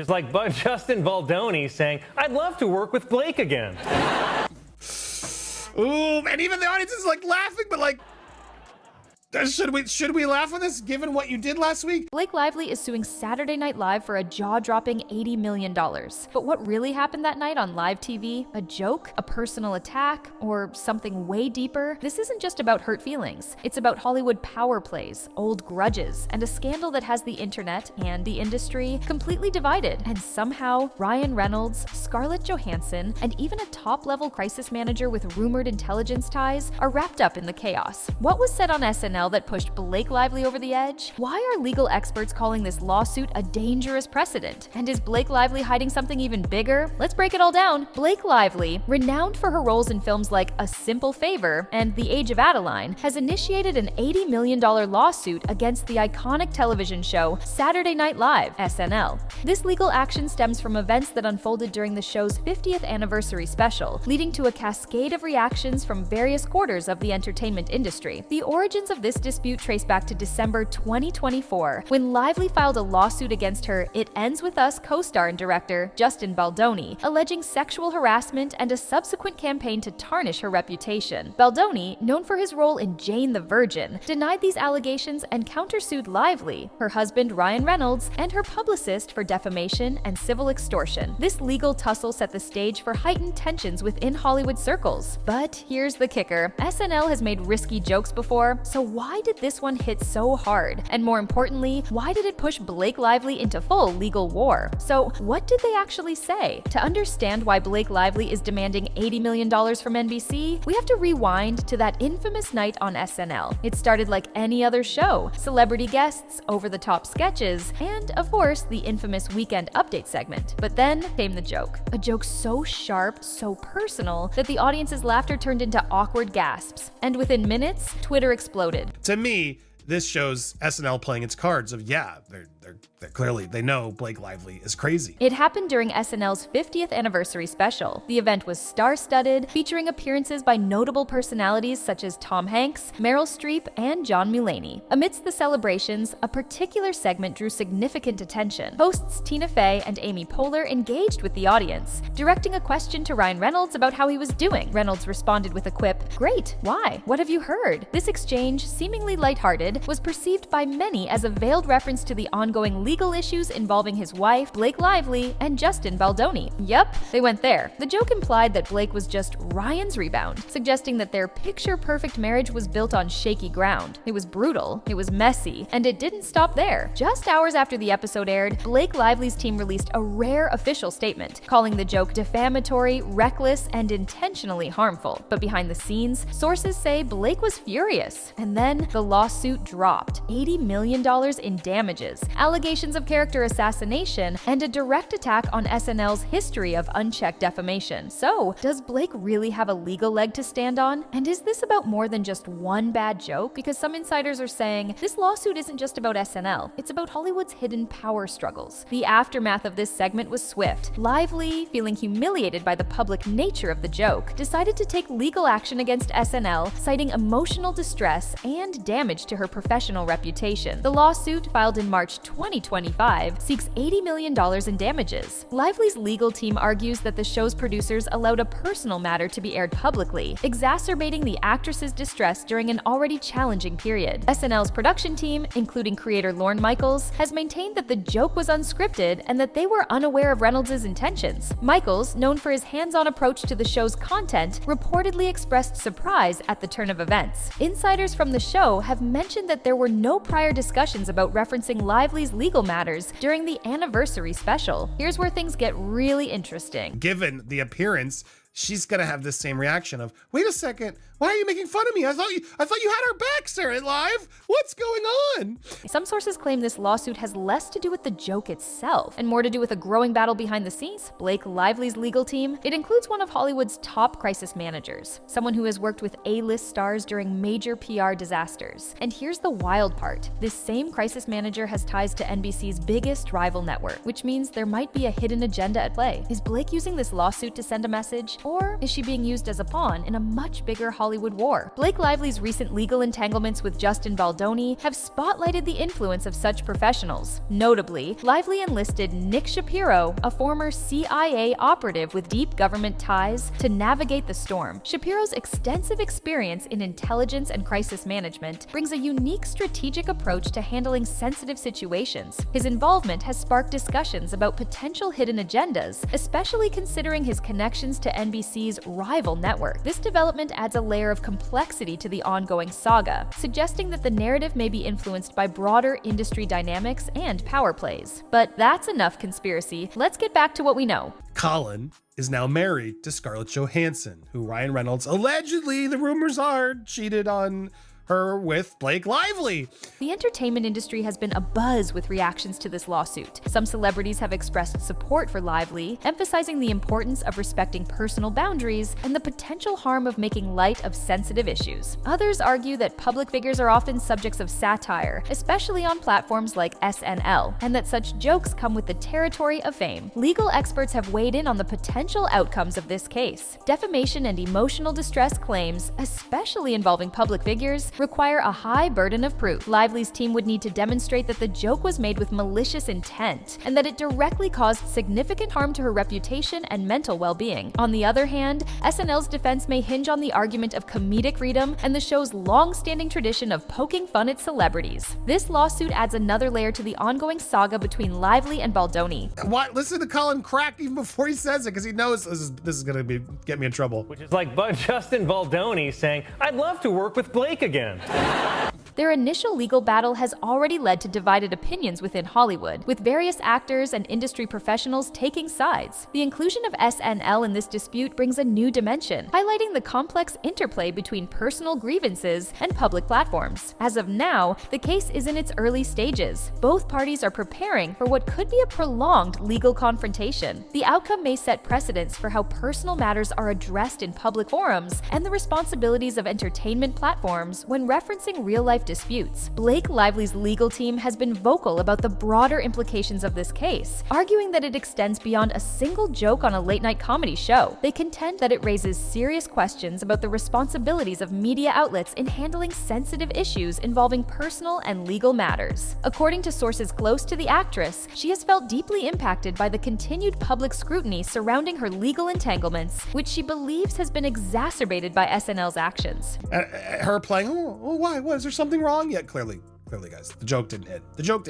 Just like Justin Baldoni saying, I'd love to work with Blake again. Ooh, and even the audience is like laughing, but like, should we laugh on this given what you did last week? Blake Lively is suing Saturday Night Live for a jaw-dropping $80 million. But what really happened that night on live TV? A joke? A personal attack? Or something way deeper? This isn't just about hurt feelings. It's about Hollywood power plays, old grudges, and a scandal that has the internet and the industry completely divided. And somehow, Ryan Reynolds, Scarlett Johansson, and even a top-level crisis manager with rumored intelligence ties are wrapped up in the chaos. What was said on SNL that pushed Blake Lively over the edge? Why are legal experts calling this lawsuit a dangerous precedent? And is Blake Lively hiding something even bigger? Let's break it all down. Blake Lively, renowned for her roles in films like A Simple Favor and The Age of Adeline, has initiated an $80 million lawsuit against the iconic television show Saturday Night Live, SNL. This legal action stems from events that unfolded during the show's 50th anniversary special, leading to a cascade of reactions from various quarters of the entertainment industry. The origins of this dispute trace back to December 2024, when Lively filed a lawsuit against her It Ends With Us co-star and director Justin Baldoni, alleging sexual harassment and a subsequent campaign to tarnish her reputation. Baldoni, known for his role in Jane the Virgin, denied these allegations and countersued Lively, her husband Ryan Reynolds, and her publicist for defamation and civil extortion. This legal tussle set the stage for heightened tensions within Hollywood circles. But here's the kicker: SNL has made risky jokes before, so why did this one hit so hard? And more importantly, why did it push Blake Lively into full legal war? So what did they actually say? To understand why Blake Lively is demanding $80 million from NBC, we have to rewind to that infamous night on SNL. It started like any other show: celebrity guests, over-the-top sketches, and of course, the infamous Weekend Update segment. But then came the joke. A joke so sharp, so personal, that the audience's laughter turned into awkward gasps. And within minutes, Twitter exploded. To me, this shows SNL playing its cards of, yeah, they're clearly, they know Blake Lively is crazy. It happened during SNL's 50th anniversary special. The event was star-studded, featuring appearances by notable personalities such as Tom Hanks, Meryl Streep, and John Mulaney. Amidst the celebrations, a particular segment drew significant attention. Hosts Tina Fey and Amy Poehler engaged with the audience, directing a question to Ryan Reynolds about how he was doing. Reynolds responded with a quip, "Great, why? What have you heard?" This exchange, seemingly lighthearted, was perceived by many as a veiled reference to the ongoing legal issues involving his wife, Blake Lively, and Justin Baldoni. Yup, they went there. The joke implied that Blake was just Ryan's rebound, suggesting that their picture-perfect marriage was built on shaky ground. It was brutal, it was messy, and it didn't stop there. Just hours after the episode aired, Blake Lively's team released a rare official statement, calling the joke defamatory, reckless, and intentionally harmful. But behind the scenes, sources say Blake was furious. And then the lawsuit dropped. $80 million in damages, allegations of character assassination, and a direct attack on SNL's history of unchecked defamation. So, does Blake really have a legal leg to stand on? And is this about more than just one bad joke? Because some insiders are saying this lawsuit isn't just about SNL, it's about Hollywood's hidden power struggles. The aftermath of this segment was swift. Lively, feeling humiliated by the public nature of the joke, decided to take legal action against SNL, citing emotional distress and damage to her professional reputation. The lawsuit, filed in March 2025, seeks $80 million in damages. Lively's legal team argues that the show's producers allowed a personal matter to be aired publicly, exacerbating the actress's distress during an already challenging period. SNL's production team, including creator Lorne Michaels, has maintained that the joke was unscripted and that they were unaware of Reynolds' intentions. Michaels, known for his hands-on approach to the show's content, reportedly expressed surprise at the turn of events. Insiders from the show have mentioned that there were no prior discussions about referencing Lively's legal matters during the anniversary special. Here's where things get really interesting. Given the appearance, she's gonna have this same reaction of, wait a second, why are you making fun of me? I thought you had our back, Sarah Live. What's going on? Some sources claim this lawsuit has less to do with the joke itself and more to do with a growing battle behind the scenes. Blake Lively's legal team, it includes one of Hollywood's top crisis managers, someone who has worked with A-list stars during major PR disasters. And here's the wild part. This same crisis manager has ties to NBC's biggest rival network, which means there might be a hidden agenda at play. Is Blake using this lawsuit to send a message? Or is she being used as a pawn in a much bigger Hollywood war? Blake Lively's recent legal entanglements with Justin Baldoni have spotlighted the influence of such professionals. Notably, Lively enlisted Nick Shapiro, a former CIA operative with deep government ties, to navigate the storm. Shapiro's extensive experience in intelligence and crisis management brings a unique strategic approach to handling sensitive situations. His involvement has sparked discussions about potential hidden agendas, especially considering his connections to NBC's rival network. This development adds a layer of complexity to the ongoing saga, suggesting that the narrative may be influenced by broader industry dynamics and power plays. But that's enough conspiracy. Let's get back to what we know. Colin is now married to Scarlett Johansson, who Ryan Reynolds allegedly, the rumors are, cheated on her with Blake Lively. The entertainment industry has been abuzz with reactions to this lawsuit. Some celebrities have expressed support for Lively, emphasizing the importance of respecting personal boundaries and the potential harm of making light of sensitive issues. Others argue that public figures are often subjects of satire, especially on platforms like SNL, and that such jokes come with the territory of fame. Legal experts have weighed in on the potential outcomes of this case. Defamation and emotional distress claims, especially involving public figures, require a high burden of proof. Lively's team would need to demonstrate that the joke was made with malicious intent and that it directly caused significant harm to her reputation and mental well-being. On the other hand, SNL's defense may hinge on the argument of comedic freedom and the show's long-standing tradition of poking fun at celebrities. This lawsuit adds another layer to the ongoing saga between Lively and Baldoni. What? Listen to Colin crack even before he says it, because he knows this is going to get me in trouble. Which is like Justin Baldoni saying, I'd love to work with Blake again. Their initial legal battle has already led to divided opinions within Hollywood, with various actors and industry professionals taking sides. The inclusion of SNL in this dispute brings a new dimension, highlighting the complex interplay between personal grievances and public platforms. As of now, the case is in its early stages. Both parties are preparing for what could be a prolonged legal confrontation. The outcome may set precedents for how personal matters are addressed in public forums and the responsibilities of entertainment platforms when referencing real-life disputes. Blake Lively's legal team has been vocal about the broader implications of this case, arguing that it extends beyond a single joke on a late-night comedy show. They contend that it raises serious questions about the responsibilities of media outlets in handling sensitive issues involving personal and legal matters. According to sources close to the actress, she has felt deeply impacted by the continued public scrutiny surrounding her legal entanglements, which she believes has been exacerbated by SNL's actions. Her playing, why? What, is there something wrong? Yeah, clearly, guys, the joke didn't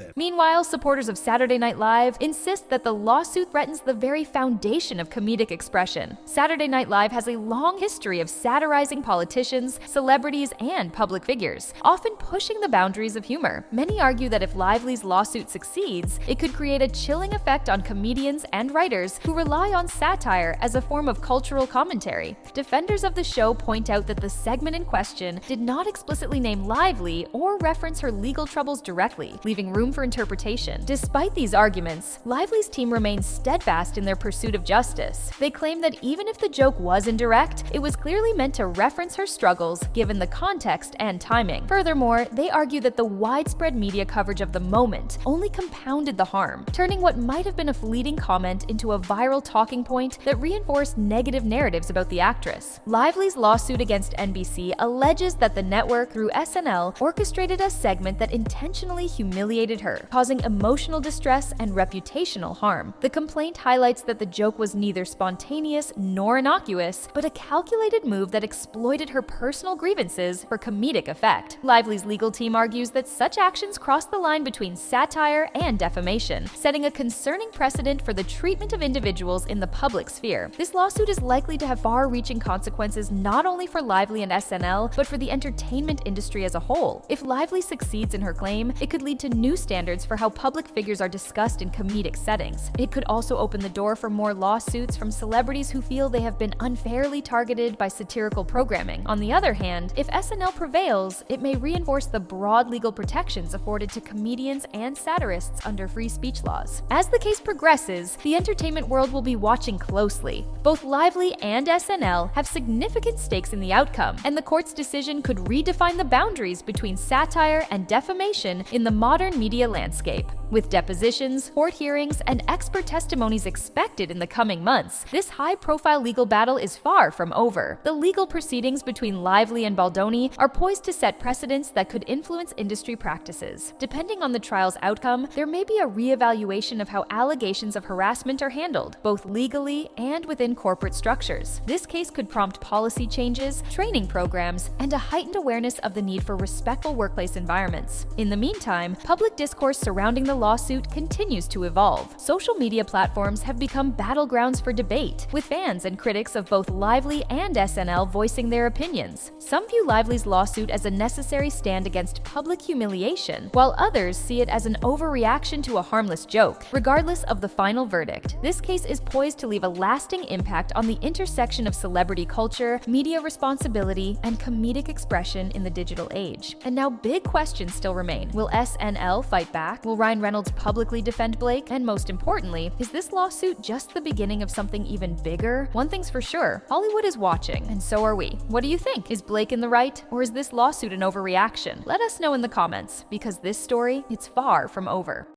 hit. Meanwhile, supporters of Saturday Night Live insist that the lawsuit threatens the very foundation of comedic expression. Saturday Night Live has a long history of satirizing politicians, celebrities, and public figures, often pushing the boundaries of humor. Many argue that if Lively's lawsuit succeeds, it could create a chilling effect on comedians and writers who rely on satire as a form of cultural commentary. Defenders of the show point out that the segment in question did not explicitly name Lively or reference her legal troubles directly, leaving room for interpretation. Despite these arguments, Lively's team remains steadfast in their pursuit of justice. They claim that even if the joke was indirect, it was clearly meant to reference her struggles given the context and timing. Furthermore, they argue that the widespread media coverage of the moment only compounded the harm, turning what might have been a fleeting comment into a viral talking point that reinforced negative narratives about the actress. Lively's lawsuit against NBC alleges that the network, through SNL, orchestrated a segment that intentionally humiliated her, causing emotional distress and reputational harm. The complaint highlights that the joke was neither spontaneous nor innocuous, but a calculated move that exploited her personal grievances for comedic effect. Lively's legal team argues that such actions cross the line between satire and defamation, setting a concerning precedent for the treatment of individuals in the public sphere. This lawsuit is likely to have far-reaching consequences not only for Lively and SNL, but for the entertainment industry as a whole. If Lively succeeds in her claim, it could lead to new standards for how public figures are discussed in comedic settings. It could also open the door for more lawsuits from celebrities who feel they have been unfairly targeted by satirical programming. On the other hand, if SNL prevails, it may reinforce the broad legal protections afforded to comedians and satirists under free speech laws. As the case progresses, the entertainment world will be watching closely. Both Lively and SNL have significant stakes in the outcome, and the court's decision could redefine the boundaries between satire and defamation in the modern media landscape. With depositions, court hearings, and expert testimonies expected in the coming months, this high-profile legal battle is far from over. The legal proceedings between Lively and Baldoni are poised to set precedents that could influence industry practices. Depending on the trial's outcome, there may be a re-evaluation of how allegations of harassment are handled, both legally and within corporate structures. This case could prompt policy changes, training programs, and a heightened awareness of the need for respectful workplace environments. In the meantime, public discourse surrounding the lawsuit continues to evolve. Social media platforms have become battlegrounds for debate, with fans and critics of both Lively and SNL voicing their opinions. Some view Lively's lawsuit as a necessary stand against public humiliation, while others see it as an overreaction to a harmless joke. Regardless of the final verdict, this case is poised to leave a lasting impact on the intersection of celebrity culture, media responsibility, and comedic expression in the digital age. And now big questions still remain. Will SNL fight back? Will Ryan Reynolds publicly defend Blake? And most importantly, is this lawsuit just the beginning of something even bigger? One thing's for sure, Hollywood is watching, and so are we. What do you think? Is Blake in the right, or is this lawsuit an overreaction? Let us know in the comments, because this story, it's far from over.